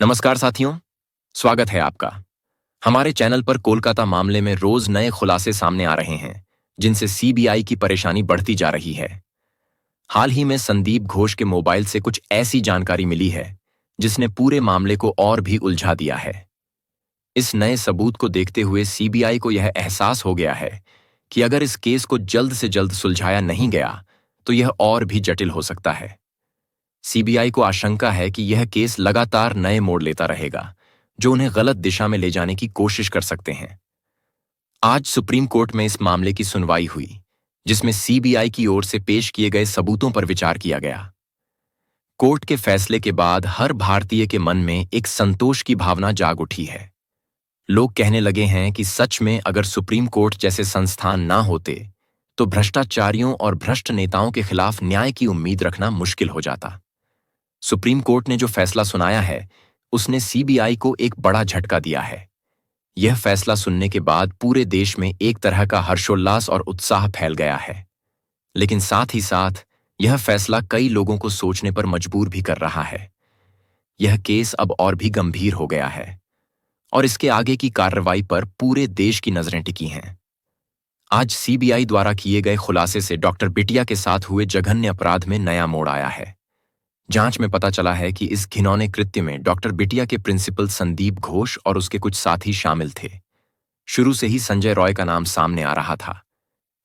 नमस्कार साथियों, स्वागत है आपका। हमारे चैनल पर कोलकाता मामले में रोज नए खुलासे सामने आ रहे हैं, जिनसे सीबीआई की परेशानी बढ़ती जा रही है। हाल ही में संदीप घोष के मोबाइल से कुछ ऐसी जानकारी मिली है, जिसने पूरे मामले को और भी उलझा दिया है। इस नए सबूत को देखते हुए सीबीआई को यह एहसास हो गया है कि अगर इस केस को जल्द से जल्द सुलझाया नहीं गया, तो यह और भी जटिल हो सकता है। सीबीआई को आशंका है कि यह केस लगातार नए मोड़ लेता रहेगा, जो उन्हें गलत दिशा में ले जाने की कोशिश कर सकते हैं। आज सुप्रीम कोर्ट में इस मामले की सुनवाई हुई, जिसमें सीबीआई की ओर से पेश किए गए सबूतों पर विचार किया गया। कोर्ट के फैसले के बाद हर भारतीय के मन में एक संतोष की भावना जाग उठी है। लोग कहने लगे हैं कि सच में अगर सुप्रीम कोर्ट जैसे संस्थान ना होते, तो भ्रष्टाचारियों और भ्रष्ट नेताओं के खिलाफ न्याय की उम्मीद रखना मुश्किल हो जाता। सुप्रीम कोर्ट ने जो फैसला सुनाया है, उसने सीबीआई को एक बड़ा झटका दिया है। यह फैसला सुनने के बाद पूरे देश में एक तरह का हर्षोल्लास और उत्साह फैल गया है। लेकिन साथ ही साथ यह फैसला कई लोगों को सोचने पर मजबूर भी कर रहा है। यह केस अब और भी गंभीर हो गया है और इसके आगे की कार्रवाई पर पूरे देश की नजरें टिकी हैं। आज सीबीआई द्वारा किए गए खुलासे से डॉक्टर बिटिया के साथ हुए जघन्य अपराध में नया मोड़ आया है। जांच में पता चला है कि इस घिनौने कृत्य में डॉक्टर बिटिया के प्रिंसिपल संदीप घोष और उसके कुछ साथी शामिल थे। शुरू से ही संजय रॉय का नाम सामने आ रहा था,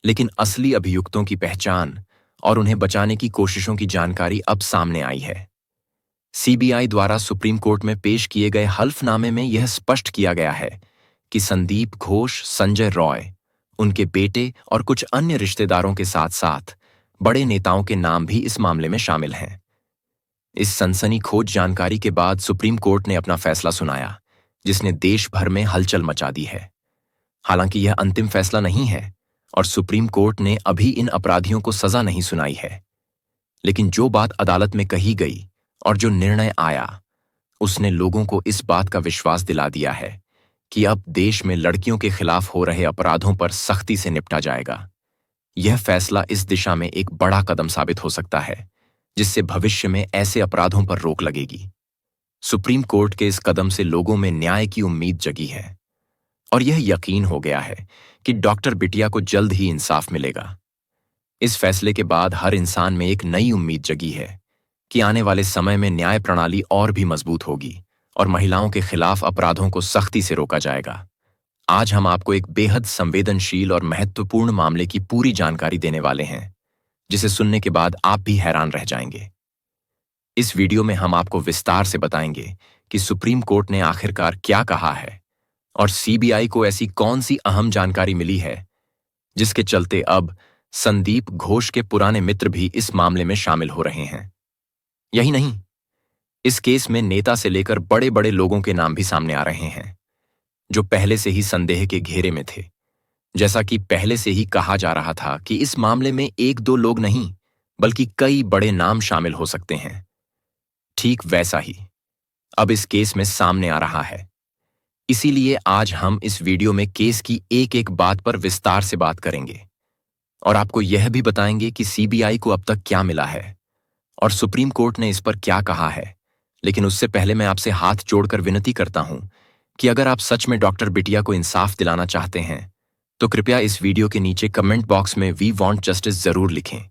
लेकिन असली अभियुक्तों की पहचान और उन्हें बचाने की कोशिशों की जानकारी अब सामने आई है। सीबीआई द्वारा सुप्रीम कोर्ट में पेश किए गए हल्फनामे में यह स्पष्ट किया गया है कि संदीप घोष, संजय रॉय, उनके बेटे और कुछ अन्य रिश्तेदारों के साथ साथ बड़े नेताओं के नाम भी इस मामले में शामिल हैं। इस सनसनीखेज जानकारी के बाद सुप्रीम कोर्ट ने अपना फैसला सुनाया, जिसने देश भर में हलचल मचा दी है। हालांकि यह अंतिम फैसला नहीं है और सुप्रीम कोर्ट ने अभी इन अपराधियों को सजा नहीं सुनाई है, लेकिन जो बात अदालत में कही गई और जो निर्णय आया, उसने लोगों को इस बात का विश्वास दिला दिया है कि अब देश में लड़कियों के खिलाफ हो रहे अपराधों पर सख्ती से निपटा जाएगा। यह फैसला इस दिशा में एक बड़ा कदम साबित हो सकता है, जिससे भविष्य में ऐसे अपराधों पर रोक लगेगी। सुप्रीम कोर्ट के इस कदम से लोगों में न्याय की उम्मीद जगी है और यह यकीन हो गया है कि डॉक्टर बिटिया को जल्द ही इंसाफ मिलेगा। इस फैसले के बाद हर इंसान में एक नई उम्मीद जगी है कि आने वाले समय में न्याय प्रणाली और भी मजबूत होगी और महिलाओं के खिलाफ अपराधों को सख्ती से रोका जाएगा। आज हम आपको एक बेहद संवेदनशील और महत्वपूर्ण मामले की पूरी जानकारी देने वाले हैं, जिसे सुनने के बाद आप भी हैरान रह जाएंगे। इस वीडियो में हम आपको विस्तार से बताएंगे कि सुप्रीम कोर्ट ने आखिरकार क्या कहा है और सीबीआई को ऐसी कौन सी अहम जानकारी मिली है, जिसके चलते अब संदीप घोष के पुराने मित्र भी इस मामले में शामिल हो रहे हैं। यही नहीं, इस केस में नेता से लेकर बड़े बड़े लोगों के नाम भी सामने आ रहे हैं, जो पहले से ही संदेह के घेरे में थे। जैसा कि पहले से ही कहा जा रहा था कि इस मामले में एक दो लोग नहीं, बल्कि कई बड़े नाम शामिल हो सकते हैं, ठीक वैसा ही अब इस केस में सामने आ रहा है। इसीलिए आज हम इस वीडियो में केस की एक एक बात पर विस्तार से बात करेंगे और आपको यह भी बताएंगे कि सीबीआई को अब तक क्या मिला है और सुप्रीम कोर्ट ने इस पर क्या कहा है। लेकिन उससे पहले मैं आपसे हाथ जोड़कर विनती करता हूं कि अगर आप सच में डॉक्टर बिटिया को इंसाफ दिलाना चाहते हैं, तो कृपया इस वीडियो के नीचे कमेंट बॉक्स में वी वांट जस्टिस जरूर लिखें।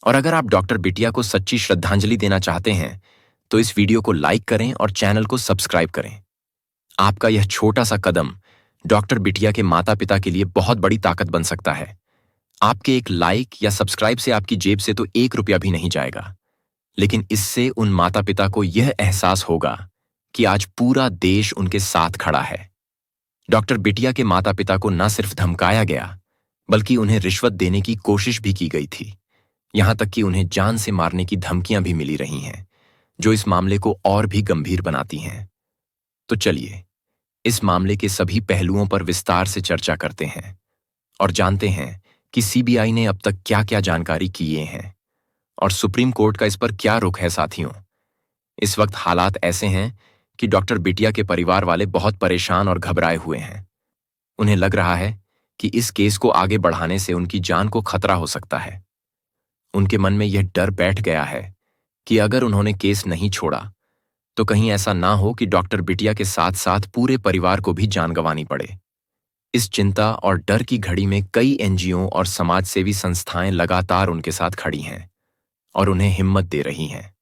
और अगर आप डॉक्टर बिटिया को सच्ची श्रद्धांजलि देना चाहते हैं, तो इस वीडियो को लाइक करें और चैनल को सब्सक्राइब करें। आपका यह छोटा सा कदम डॉक्टर बिटिया के माता पिता के लिए बहुत बड़ी ताकत बन सकता है। आपके एक लाइक या सब्सक्राइब से आपकी जेब से तो 1 रुपया भी नहीं जाएगा, लेकिन इससे उन माता पिता को यह एहसास होगा कि आज पूरा देश उनके साथ खड़ा है। डॉक्टर बिटिया के माता पिता को न सिर्फ धमकाया गया, बल्कि उन्हें रिश्वत देने की कोशिश भी की गई थी। यहां तक कि उन्हें जान से मारने की धमकियां भी मिली रही हैं, जो इस मामले को और भी गंभीर बनाती हैं। तो चलिए इस मामले के सभी पहलुओं पर विस्तार से चर्चा करते हैं और जानते हैं कि सीबीआई ने अब तक क्या क्या जानकारी किए हैं और सुप्रीम कोर्ट का इस पर क्या रुख है। साथियों, इस वक्त हालात ऐसे हैं कि डॉक्टर बिटिया के परिवार वाले बहुत परेशान और घबराए हुए हैं। उन्हें लग रहा है कि इस केस को आगे बढ़ाने से उनकी जान को खतरा हो सकता है। उनके मन में यह डर बैठ गया है कि अगर उन्होंने केस नहीं छोड़ा, तो कहीं ऐसा ना हो कि डॉक्टर बिटिया के साथ साथ पूरे परिवार को भी जान गंवानी पड़े। इस चिंता और डर की घड़ी में कई एनजीओ और समाजसेवी संस्थाएं लगातार उनके साथ खड़ी हैं और उन्हें हिम्मत दे रही हैं।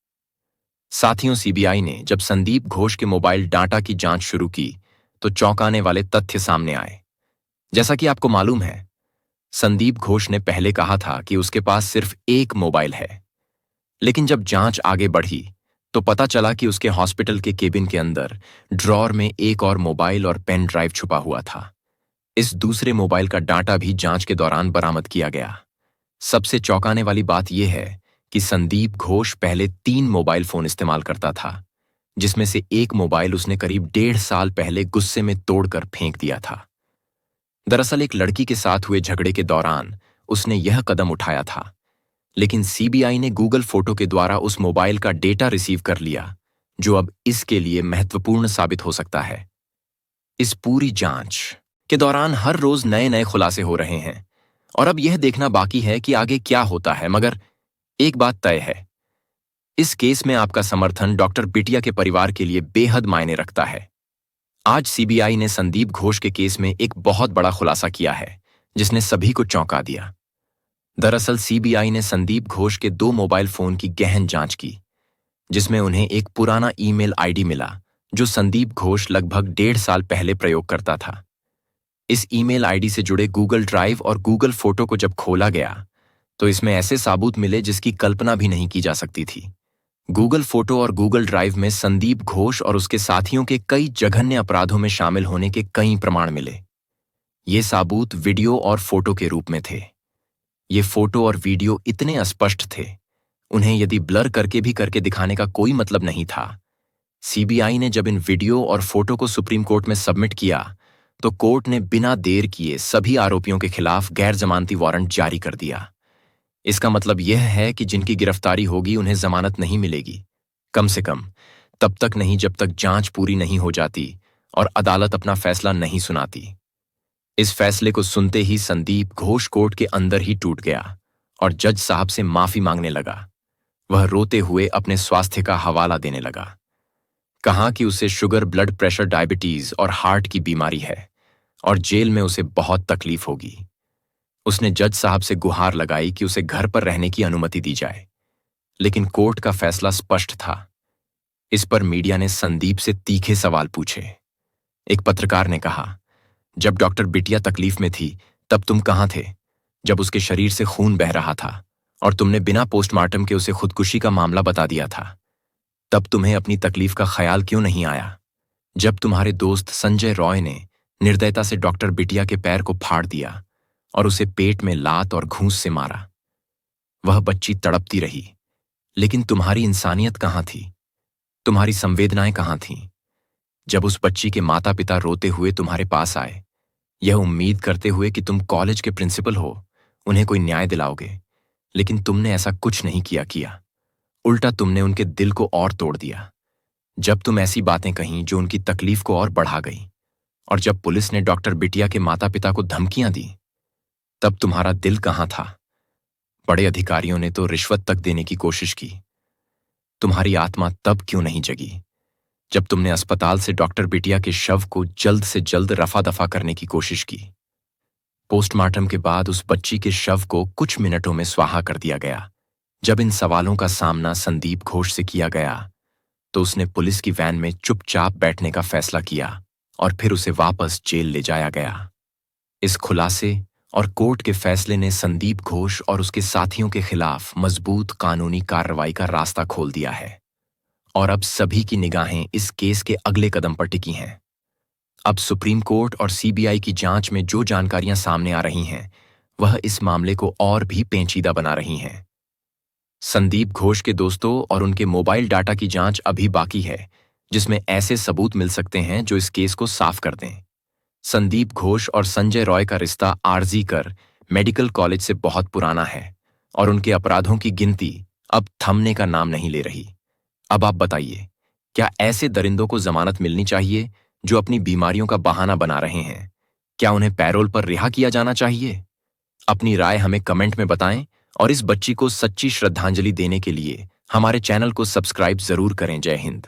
साथियों, सीबीआई ने जब संदीप घोष के मोबाइल डाटा की जांच शुरू की तो चौंकाने वाले तथ्य सामने आए। जैसा कि आपको मालूम है, संदीप घोष ने पहले कहा था कि उसके पास सिर्फ एक मोबाइल है, लेकिन जब जांच आगे बढ़ी तो पता चला कि उसके हॉस्पिटल के केबिन के अंदर ड्रॉर में एक और मोबाइल और पेन ड्राइव छुपा हुआ था। इस दूसरे मोबाइल का डाटा भी जांच के दौरान बरामद किया गया। सबसे चौंकाने वाली बात यह है कि संदीप घोष पहले 3 मोबाइल फोन इस्तेमाल करता था, जिसमें से एक मोबाइल उसने करीब 1.5 साल पहले गुस्से में तोड़कर फेंक दिया था। दरअसल एक लड़की के साथ हुए झगड़े के दौरान उसने यह कदम उठाया था, लेकिन सीबीआई ने गूगल फोटो के द्वारा उस मोबाइल का डेटा रिसीव कर लिया, जो अब इसके लिए महत्वपूर्ण साबित हो सकता है। इस पूरी जांच के दौरान हर रोज नए नए खुलासे हो रहे हैं और अब यह देखना बाकी है कि आगे क्या होता है। मगर एक बात तय है, इस केस में आपका समर्थन डॉक्टर बिटिया के परिवार के लिए बेहद मायने रखता है। आज सीबीआई ने संदीप घोष के केस में एक बहुत बड़ा खुलासा किया है, जिसने सभी को चौंका दिया। दरअसल सीबीआई ने संदीप घोष के 2 मोबाइल फोन की गहन जांच की, जिसमें उन्हें एक पुराना ईमेल आईडी मिला जो संदीप घोष लगभग 1.5 साल पहले प्रयोग करता था। इस ईमेल आईडी से जुड़े गूगल ड्राइव और गूगल फोटो को जब खोला गया तो इसमें ऐसे सबूत मिले जिसकी कल्पना भी नहीं की जा सकती थी। गूगल फोटो और गूगल ड्राइव में संदीप घोष और उसके साथियों के कई जघन्य अपराधों में शामिल होने के कई प्रमाण मिले। ये सबूत वीडियो और फोटो के रूप में थे। ये फोटो और वीडियो इतने स्पष्ट थे, उन्हें यदि ब्लर करके भी करके दिखाने का कोई मतलब नहीं था। सीबीआई ने जब इन वीडियो और फोटो को सुप्रीम कोर्ट में सबमिट किया तो कोर्ट ने बिना देर किए सभी आरोपियों के खिलाफ गैर जमानती वारंट जारी कर दिया। इसका मतलब यह है कि जिनकी गिरफ्तारी होगी उन्हें जमानत नहीं मिलेगी, कम से कम तब तक नहीं जब तक जांच पूरी नहीं हो जाती और अदालत अपना फैसला नहीं सुनाती। इस फैसले को सुनते ही संदीप घोष कोर्ट के अंदर ही टूट गया और जज साहब से माफी मांगने लगा। वह रोते हुए अपने स्वास्थ्य का हवाला देने लगा। कहा कि उसे शुगर, ब्लड प्रेशर, डायबिटीज और हार्ट की बीमारी है और जेल में उसे बहुत तकलीफ होगी। उसने जज साहब से गुहार लगाई कि उसे घर पर रहने की अनुमति दी जाए, लेकिन कोर्ट का फैसला स्पष्ट था। इस पर मीडिया ने संदीप से तीखे सवाल पूछे। एक पत्रकार ने कहा, जब डॉक्टर बिटिया तकलीफ में थी तब तुम कहाँ थे? जब उसके शरीर से खून बह रहा था और तुमने बिना पोस्टमार्टम के उसे खुदकुशी का मामला बता दिया था, तब तुम्हें अपनी तकलीफ का ख्याल क्यों नहीं आया? जब तुम्हारे दोस्त संजय रॉय ने निर्दयता से डॉक्टर बिटिया के पैर को फाड़ दिया और उसे पेट में लात और घूंस से मारा, वह बच्ची तड़पती रही, लेकिन तुम्हारी इंसानियत कहाँ थी? तुम्हारी संवेदनाएं कहाँ थीं? जब उस बच्ची के माता पिता रोते हुए तुम्हारे पास आए, यह उम्मीद करते हुए कि तुम कॉलेज के प्रिंसिपल हो, उन्हें कोई न्याय दिलाओगे, लेकिन तुमने ऐसा कुछ नहीं किया। उल्टा तुमने उनके दिल को और तोड़ दिया। जब तुम ऐसी बातें कहीं जो उनकी तकलीफ को और बढ़ा गई, और जब पुलिस ने डॉक्टर बिटिया के माता पिता को धमकियां दी, तब तुम्हारा दिल कहाँ था? बड़े अधिकारियों ने तो रिश्वत तक देने की कोशिश की। तुम्हारी आत्मा तब क्यों नहीं जगी जब तुमने अस्पताल से डॉक्टर बिटिया के शव को जल्द से जल्द रफा दफा करने की कोशिश की? पोस्टमार्टम के बाद उस बच्ची के शव को कुछ मिनटों में स्वाहा कर दिया गया। जब इन सवालों का सामना संदीप घोष से किया गया तो उसने पुलिस की वैन में चुपचाप बैठने का फैसला किया और फिर उसे वापस जेल ले जाया गया। इस खुलासे और कोर्ट के फैसले ने संदीप घोष और उसके साथियों के खिलाफ मजबूत कानूनी कार्रवाई का रास्ता खोल दिया है और अब सभी की निगाहें इस केस के अगले कदम पर टिकी हैं। अब सुप्रीम कोर्ट और सीबीआई की जांच में जो जानकारियां सामने आ रही हैं, वह इस मामले को और भी पेचीदा बना रही हैं। संदीप घोष के दोस्तों और उनके मोबाइल डाटा की जांच अभी बाकी है, जिसमें ऐसे सबूत मिल सकते हैं जो इस केस को साफ कर दें। संदीप घोष और संजय रॉय का रिश्ता आरजी कर मेडिकल कॉलेज से बहुत पुराना है और उनके अपराधों की गिनती अब थमने का नाम नहीं ले रही। अब आप बताइए, क्या ऐसे दरिंदों को जमानत मिलनी चाहिए जो अपनी बीमारियों का बहाना बना रहे हैं? क्या उन्हें पैरोल पर रिहा किया जाना चाहिए? अपनी राय हमें कमेंट में बताएं और इस बच्ची को सच्ची श्रद्धांजलि देने के लिए हमारे चैनल को सब्सक्राइब जरूर करें। जय हिंद।